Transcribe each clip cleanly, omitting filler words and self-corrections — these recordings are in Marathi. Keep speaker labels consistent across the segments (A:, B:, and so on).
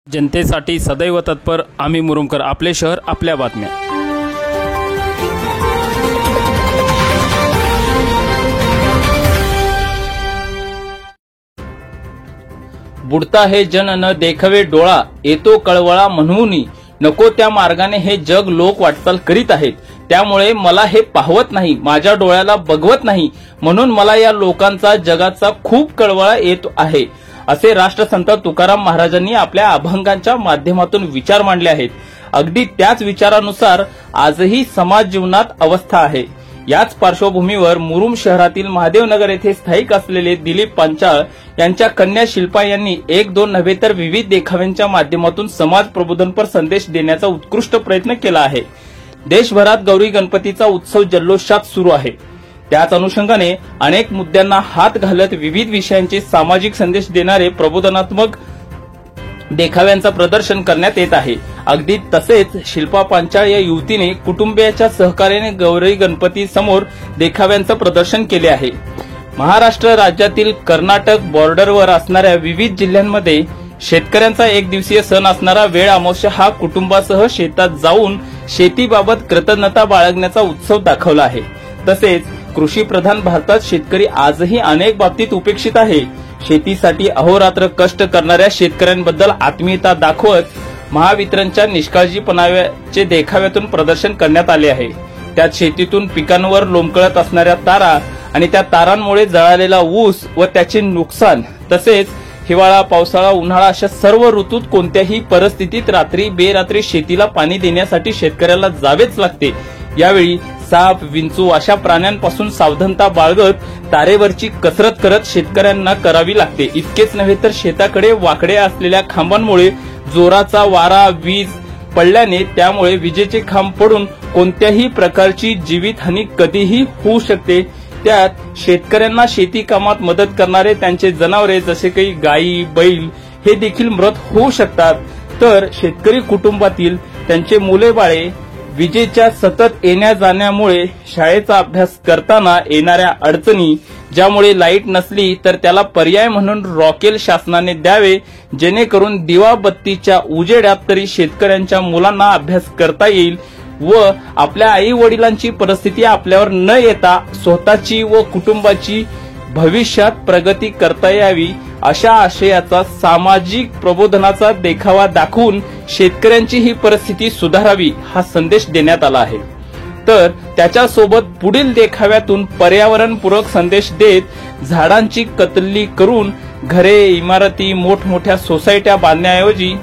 A: जनतेसाठी सदैव तत्पर आम्ही मुरुमकर, आपले शहर आपल्या बातम्या। बुडता हे जन न देखावे डोळा, येतो कळवळा म्हणून नको त्या मार्गाने हे जग लोक वाटचाल करीत आहेत। त्यामुळे मला हे पाहवत नाही, माझ्या डोळ्याला बघवत नाही, म्हणून मला या लोकांचा जगाचा खूप कळवळा येत आहे, असे राष्ट्रसंत तुकाराम महाराजांनी आपल्या अभंगांच्या माध्यमातून विचार मांडले आहेत। अगदी त्याच विचारानुसार आजही समाज जीवनात अवस्था आहे। याच पार्श्वभूमीवर मुरुम शहरातील महादेवनगर येथे स्थायिक असलेले दिलीप पांचाळ यांच्या कन्या शिल्पा यांनी एक दोन नव्हे तर विविध देखाव्यांच्या माध्यमातून समाज प्रबोधनपर संदेश देण्याचा उत्कृष्ट प्रयत्न केला आहे। देशभरात गौरी गणपतीचा उत्सव जल्लोषात सुरू आहे। त्याच अनुषंगाने अनेक मुद्द्यांना हात घालत विविध विषयांचे सामाजिक संदेश देणारे प्रबोधनात्मक देखाव्यांचं प्रदर्शन करण्यात येत आहे। अगदी तसेच शिल्पा पांचाळ या युवतीने कुटुंबियाच्या सहकार्याने गौरी गणपती समोर देखाव्यांचं प्रदर्शन केले आहे। महाराष्ट्र राज्यातील कर्नाटक बॉर्डरवर असणाऱ्या विविध जिल्ह्यांमध्ये शेतकऱ्यांचा एक दिवसीय सण असणारा वेळ अमावस्या हा कुटुंबासह शेतात जाऊन शेतीबाबत कृतज्ञता बाळगण्याचा उत्सव दाखवला आहे। तसेच कृषी प्रधान भारतात शेतकरी आजही अनेक बाबतीत उपेक्षित आहे। शेतीसाठी अहोरात्र कष्ट करणाऱ्या शेतकऱ्यांबद्दल आत्मीयता दाखवत महावितरणच्या निष्काळजीपणाचे देखाव्यातून प्रदर्शन करण्यात आले आहे। त्यात शेतीतून पिकांवर लोंबकळत असणाऱ्या तारा आणि त्या तारांमुळे जळालेला ऊस व त्याचे नुकसान, तसेच हिवाळा, पावसाळा, उन्हाळा अशा सर्व ऋतूत कोणत्याही परिस्थितीत रात्री बेरात्री शेतीला पाणी देण्यासाठी शेतकऱ्याला जावेच लागते। यावेळी साप, विंचू अशा प्राण्यांपासून सावधानता बाळगत तारेवरची कसरत करत शेतकऱ्यांना करावी लागते। इतकेच नव्हे तर शेताकडे वाकडे असलेल्या खांबांमुळे जोराचा वारा, वीज पडल्याने त्यामुळे विजेचे खांब पडून कोणत्याही प्रकारची जीवितहानी कधीही होऊ शकते। त्यात शेतकऱ्यांना शेती कामात मदत करणारे त्यांचे जनावरे जसे काही गायी, बैल हे देखील मृत होऊ शकतात। तर शेतकरी कुटुंबातील त्यांचे मुले बाळे विजेच्या सतत येण्या जाण्यामुळे शाळेचा अभ्यास करताना येणाऱ्या अडचणी, ज्यामुळे लाईट नसली तर त्याला पर्याय म्हणून रॉकेल शासनाने द्यावे, जेणेकरून दिवाबत्तीच्या उजेडात तरी शेतकऱ्यांच्या मुलांना अभ्यास करता येईल व आपल्या आई वडिलांची परिस्थिती आपल्यावर न येता स्वतःची व कुटुंबाची भविष्यात प्रगती करता यावी, अशा आशयाचा सामाजिक प्रबोधनाचा देखावा दाखवून शेतकऱ्यांची ही परिस्थिती सुधारावी हा संदेश देण्यात आला आहे। तर त्याच्यासोबत पुढील देखाव्यातून पर्यावरणपूरक संदेश देत झाडांची कत्तली करून घरे, इमारती, मोठमोठ्या सोसायट्या बांधण्याऐवजी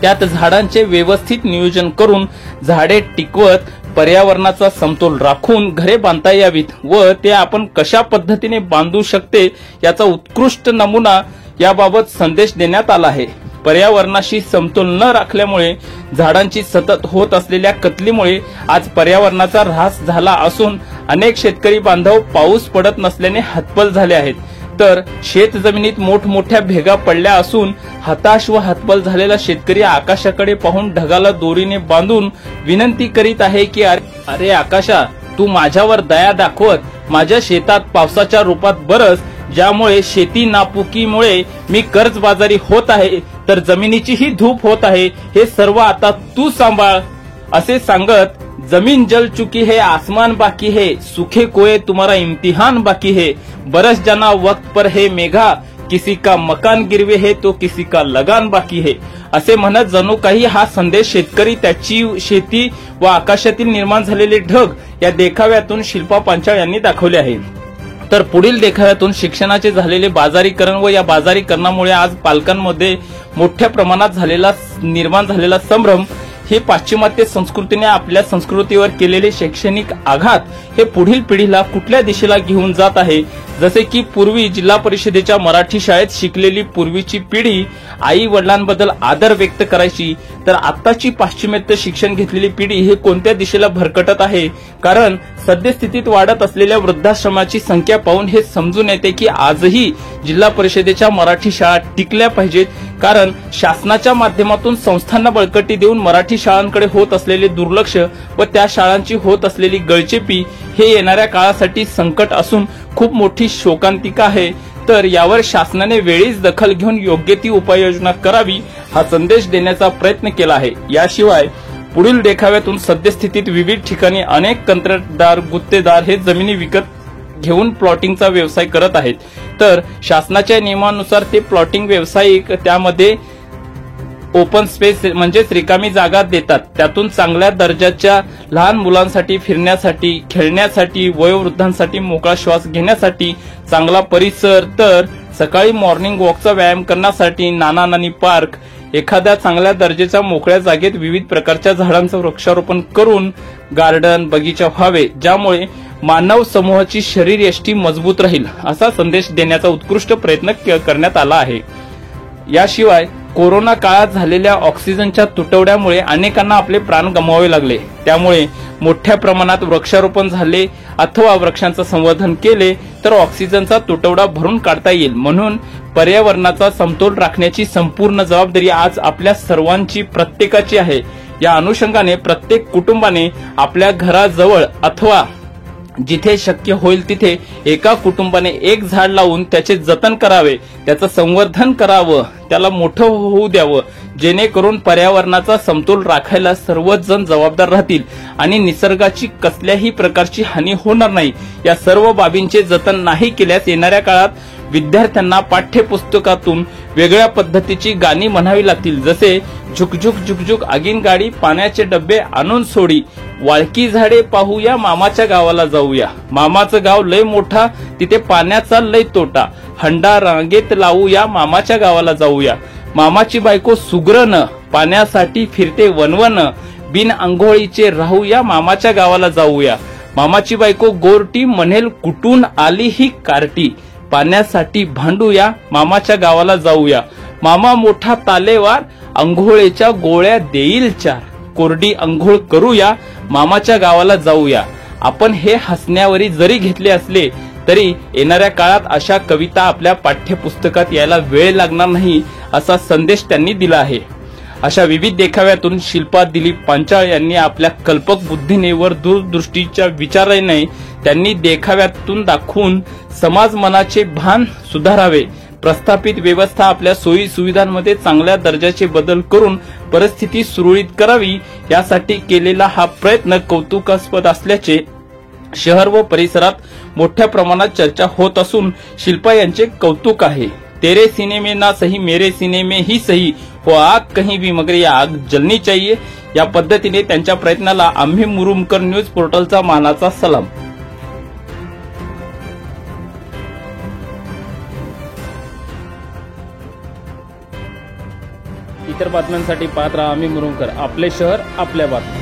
A: त्यात झाडांचे व्यवस्थित नियोजन करून झाडे टिकवत पर्यावरणाचा समतोल राखून घरे बांधता यावीत व ते आपण कशा पद्धतीने बांधू शकते याचा उत्कृष्ट नमुना याबाबत संदेश देण्यात आला आहे। पर्यावरणाशी समतोल न राखल्यामुळे झाडांची सतत होत असलेल्या कत्तलीमुळे आज पर्यावरणाचा ऱ्हास झाला असून अनेक शेतकरी बांधव पाऊस पडत नसल्याने हतबल झाले आहेत। तर शेत जमिनीत मोठमोठ्या भेगा पडल्या असून हताश व हतबल झालेला शेतकरी आकाशाकडे पाहून ढगाला दोरीने बांधून विनंती करीत आहे की अरे आकाशा, तू माझ्यावर दया दाखवत माझ्या शेतात पावसाच्या रूपात बरस, ज्यामुळे शेती नापुकीमुळे मी कर्जबाजारी होत आहे, तर जमिनीचीही धूप होत आहे, हे सर्व आता तू सांभाळ, असे सांगत जमीन जल चुकी है, आसमान बाकी है, सूखे कोए तुम्हारा इम्तिहान बाकी है, बरस जाना वक्त पर है मेघा, किसी का मकान गिरवे है तो किसी का लगान बाकी है, असे म्हणत जणू काही हा संदेश शेतकरी, त्याची शेती व आकाशातील निर्माण झालेले ढग या देखाव्यातून शिल्पा पांचाळ यांनी दाखवले आहे। तर पुढील देखाव्यातून शिक्षणाचे झालेले बाजारीकरण व या बाजारीकरणामुळे आज पालकांमध्ये मोठ्या प्रमाणात निर्माण झालेला संभ्रम, हे पाश्चिमात्य संस्कृतीने आपल्या संस्कृतीवर केलेले शैक्षणिक आघात हे पुढील पिढीला कुठल्या दिशेला घेऊन जात आहे। जसे की पूर्वी जिल्हा परिषदेच्या मराठी शाळेत शिकलेली पूर्वीची पिढी आई वडिलांबद्दल आदर व्यक्त करायची, तर आताची पाश्चिमात्य शिक्षण घेतलेली पिढी हे कोणत्या दिशेला भरकटत आहे, कारण सद्यस्थितीत वाढत असलेल्या वृद्धाश्रमाची संख्या पाहून हे समजून येते की आजही जिल्हा परिषदेच्या मराठी शाळा टिकल्या पाहिजेत, कारण शासनाच्या माध्यमातून संस्थांना बळकटी देऊन मराठी शाळांकडे होत असलेले दुर्लक्ष व त्या शाळांची होत असलेली गळचेपी हे येणाऱ्या काळासाठी संकट असून खूप मोठी शोकांतिका आहे। तर यावर शासनाने वेळीच दखल घेऊन योग्य ती उपाययोजना करावी हा संदेश देण्याचा प्रयत्न केला आहे। याशिवाय पुढील देखाव्यातून सद्यस्थितीत विविध ठिकाणी अनेक कंत्राटदार गुत्तेदार हे जमिनी विकत घेऊन प्लॉटिंगचा व्यवसाय करत आहेत, तर शासनाच्या नियमानुसार ते प्लॉटिंग व्यावसायिक त्यामध्ये ओपन स्पेस म्हणजेच रिकामी जागा देतात। त्यातून चांगल्या दर्जाच्या लहान मुलांसाठी फिरण्यासाठी, खेळण्यासाठी, वयोवृद्धांसाठी मोकळा श्वास घेण्यासाठी चांगला परिसर, तर सकाळी मॉर्निंग वॉकचा व्यायाम करण्यासाठी नाना नानी पार्क, एखाद्या चांगल्या दर्जाच्या मोकळ्या जागेत विविध प्रकारच्या झाडांचं वृक्षारोपण करून गार्डन बगीचा व्हावे, ज्यामुळे मानव समूहाची शरीरयष्टी मजबूत राहील असा संदेश देण्याचा उत्कृष्ट प्रयत्न करण्यात आला आहे। याशिवाय कोरोना काळात झालेल्या ऑक्सिजनच्या तुटवड्यामुळे अनेकांना आपले प्राण गमवावे लागले, त्यामुळे मोठ्या प्रमाणात वृक्षारोपण झाले अथवा वृक्षांचं संवर्धन केले तर ऑक्सिजनचा तुटवडा भरून काढता येईल। म्हणून पर्यावरणाचा समतोल राखण्याची संपूर्ण जबाबदारी आज आपल्या सर्वांची प्रत्येकाची आहे। या अनुषंगाने प्रत्येक कुटुंबाने आपल्या घराजवळ अथवा जिथे शक्य होईल तिथे एका कुटुंबाने एक झाड लावून त्याचे जतन करावे, त्याचं संवर्धन करावं, त्याला मोठं होऊ द्यावं, जेणेकरून पर्यावरणाचा समतोल राखायला सर्वच जण जबाबदार राहतील आणि निसर्गाची कसल्याही प्रकारची हानी होणार नाही। या सर्व बाबींचे जतन नाही केल्यास येणाऱ्या काळात विद्यार्थ्यांना पाठ्यपुस्तकातून वेगळ्या पद्धतीची गाणी म्हणावी लागतील, जसे झुकझुक झुकझुक आगीन गाडी, पाण्याचे डब्बे आणून सोडी, वाळकी झाडे पाहूया, मामाच्या गावाला जाऊया, मामाचं गाव लय मोठा तिथे पाण्याचा लय तोटा, हंडा रांगेत लावूया, मामाच्या गावाला जाऊया, मामाची बायको सुगरण पाण्यासाठी फिरते वनवन, बिन आंघोळीचे राहूया, मामाच्या गावाला जाऊया, मामाची बायको गोरटी म्हणेल कुठून आली ही कार्टी, पाण्यासाठी भांडूया, मामाच्या गावाला जाऊया, मामा मोठा तालेवार, अंघोळीच्या गोळ्या देईल चार, कोरडी अंघोळ करूया, मामाच्या गावाला जाऊया। आपण हे हसण्यावरी जरी घेतले असले तरी येणाऱ्या काळात अशा कविता आपल्या पाठ्यपुस्तकात यायला वेळ लागणार नाही असा संदेश त्यांनी दिला आहे। अशा विविध देखाव्यातून शिल्पा दिलीप पांचाळ यांनी आपल्या कल्पक बुद्धीने व दूरदृष्टीच्या विचाराने त्यांनी देखाव्यातून दाखवून समाज मनाचे भान सुधारावे, प्रस्थापित व्यवस्था आपल्या सोयी सुविधांमध्ये चांगल्या दर्जाचे बदल करून परिस्थिती सुरळीत करावी यासाठी केलेला हा प्रयत्न कौतुकास्पद असल्याचे शहर व परिसरात मोठ्या प्रमाणात चर्चा होत असून शिल्पा यांचे कौतुक आहे। तेरे सीने में ना सही मेरे सीने में ही सही, हो आग कहीं भी मगर ये आग जलनी चाहिए। या पद्धतीने त्यांच्या प्रयत्नाला आम्ही मुरुमकर न्यूज पोर्टलचा मानाचा सलाम। इतर बातम्यांसाठी पाहत राहा आम्ही मुरुमकर, आपले शहर आपल्या बातम्या।